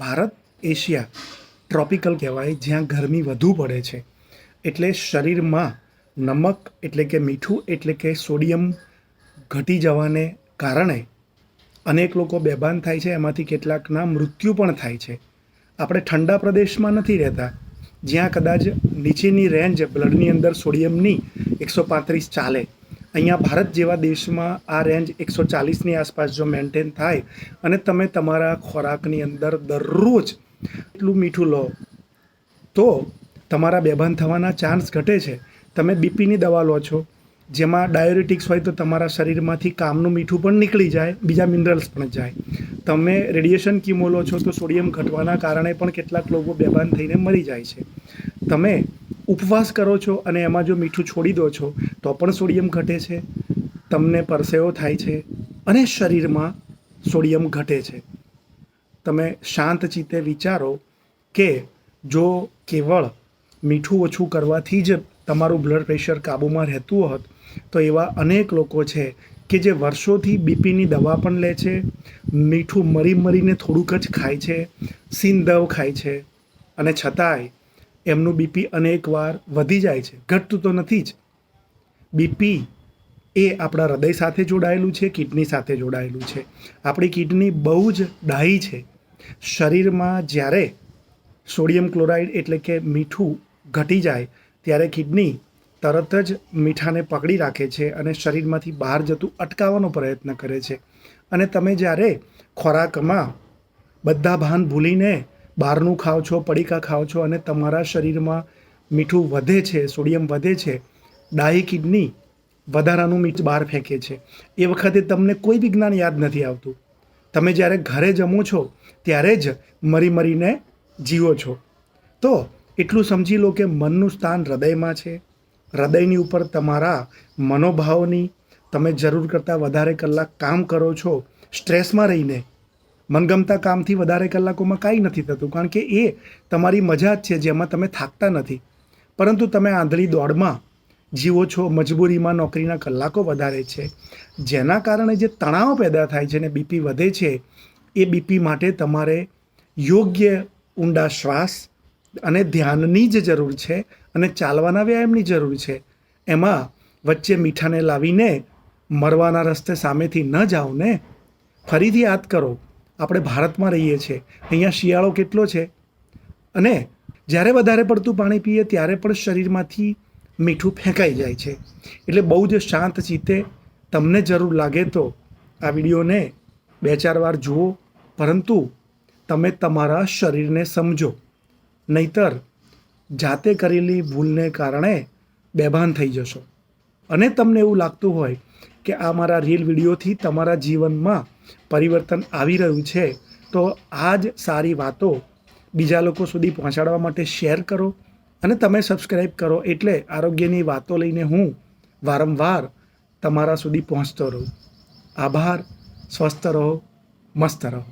Bharat Asia tropical કહેવાય, જ્યાં ગરમી વધુ પડે છે. એટલે શરીરમાં નમક એટલે કે મીઠું એટલે કે સોડિયમ ઘટી જવાને કારણે અનેક લોકો બેભાન થાય છે. એમાંથી કેટલાકના મૃત્યુ પણ થાય છે. આપણે ઠંડા પ્રદેશમાં નથી રહેતા, જ્યાં કદાચ નીચેની રેન્જ બ્લડની અંદર સોડિયમની 135 ચાલે. અહીંયા ભારત જેવા દેશમાં આ રેન્જ 140ની આસપાસ જો મેન્ટેન થાય અને તમે તમારા ખોરાકની અંદર દરરોજ એટલું મીઠું લો તો તમારા બેભાન થવાના ચાન્સ ઘટે છે. તમે બીપીની દવા લો છો, જેમાં ડાયુરેટિક્સ હોય તો તમારા શરીરમાંથી કામનું મીઠું પણ નીકળી જાય, બીજા મિનરલ્સ પણ જાય. તમે રેડિયેશન કીમો લો છો તો સોડિયમ ઘટવાના કારણે પણ કેટલાક લોકો બેભાન થઈને મરી જાય છે. તમે ઉપવાસ કરો છો અને એમાં જો મીઠું છોડી દો છો તો પણ સોડિયમ ઘટે છે, તમને પરસેવો થાય છે અને શરીરમાં સોડિયમ ઘટે છે. તમે શાંત ચિત્તે વિચારો કે જો કેવળ મીઠું ઓછું કરવાથી જ તમારું બ્લડ પ્રેશર કાબૂમાં રહેતું હોત તો એવા અનેક લોકો છે કે જે વર્ષોથી બીપીની દવા પણ લે છે, મીઠું મરીને થોડુંક જ ખાય છે, સિંધવ ખાય છે અને છતાંય એમનું બીપી અનેક વાર વધી જાય છે. ઘટતું તો નથી જ. બીપી એ આપણા હૃદય સાથે જોડાયેલું છે, કિડની સાથે જોડાયેલું છે. આપણી કિડની બહુ જ ડાહી છે. શરીરમાં જ્યારે સોડિયમ ક્લોરાઇડ એટલે કે મીઠું ઘટી જાય ત્યારે કિડની તરત જ મીઠાને પકડી રાખે છે અને શરીરમાંથી બહાર જતું અટકાવવાનો પ્રયત્ન કરે છે. અને તમે જ્યારે ખોરાકમાં બધા ભાન ભૂલીને બહારનું ખાઓ છો, પડીકા ખાઓ છો અને તમારા શરીરમાં મીઠું વધે છે, સોડિયમ વધે છે, ડાહી કિડની વધારાનું મીઠું બહાર ફેંકે છે. એ વખતે તમને કોઈ વિજ્ઞાન યાદ નથી આવતું. તમે જ્યારે ઘરે જમો છો ત્યારે જ મરીને જીવો છો. તો એટલું સમજી લો કે મનનું સ્થાન હૃદયમાં છે. હૃદયની ઉપર તમારા મનોભાવની, તમે જરૂર કરતાં વધારે કલાક કામ કરો છો સ્ટ્રેસમાં રહીને. મનગમતા કામથી વધારે કલાકોમાં કાંઈ નથી થતું, કારણ કે એ તમારી મજા જ છે જેમાં તમે થાકતા નથી. પરંતુ તમે આંધળી દોડમાં જીવો છો, મજબૂરીમાં નોકરીના કલાકો વધારે છે, જેના કારણે જે તણાવ પેદા થાય છે ને બીપી વધે છે. એ બીપી માટે તમારે યોગ્ય ઊંડા શ્વાસ અને ધ્યાનની જ જરૂર છે અને ચાલવાના વ્યાયામની જરૂર છે. એમાં વચ્ચે મીઠાને લાવીને મરવાના રસ્તે સામેથી ન જાઓ ને. ફરીથી યાદ કરો, આપણે ભારતમાં રહીએ છીએ, અહીંયા શિયાળો કેટલો છે અને જ્યારે વધારે પડતું પાણી પીએ ત્યારે પણ શરીરમાંથી મીઠું ફેંકાઈ જાય છે. એટલે બહુ જ શાંત ચિત્તે તમને જરૂર લાગે તો આ વિડીયોને 2-4 વાર જુઓ, પરંતુ તમે તમારા શરીરને સમજો. નહીતર જાતે કરેલી ભૂલને કારણે બેભાન થઈ જશો. અને તમને એવું લાગતું હોય કે આ મારા રીલ વિડીયોથી તમારા જીવનમાં પરિવર્તન આવી રહ્યું છે, તો આ જ સારી વાતો બીજા લોકો સુધી પહોંચાડવા માટે શેર કરો અને તમે સબસ્ક્રાઈબ કરો. એટલે આરોગ્યની વાતો લઈને હું વારંવાર તમારા સુધી પહોંચતો રહું. આભાર. સ્વસ્થ રહો, મસ્ત રહો.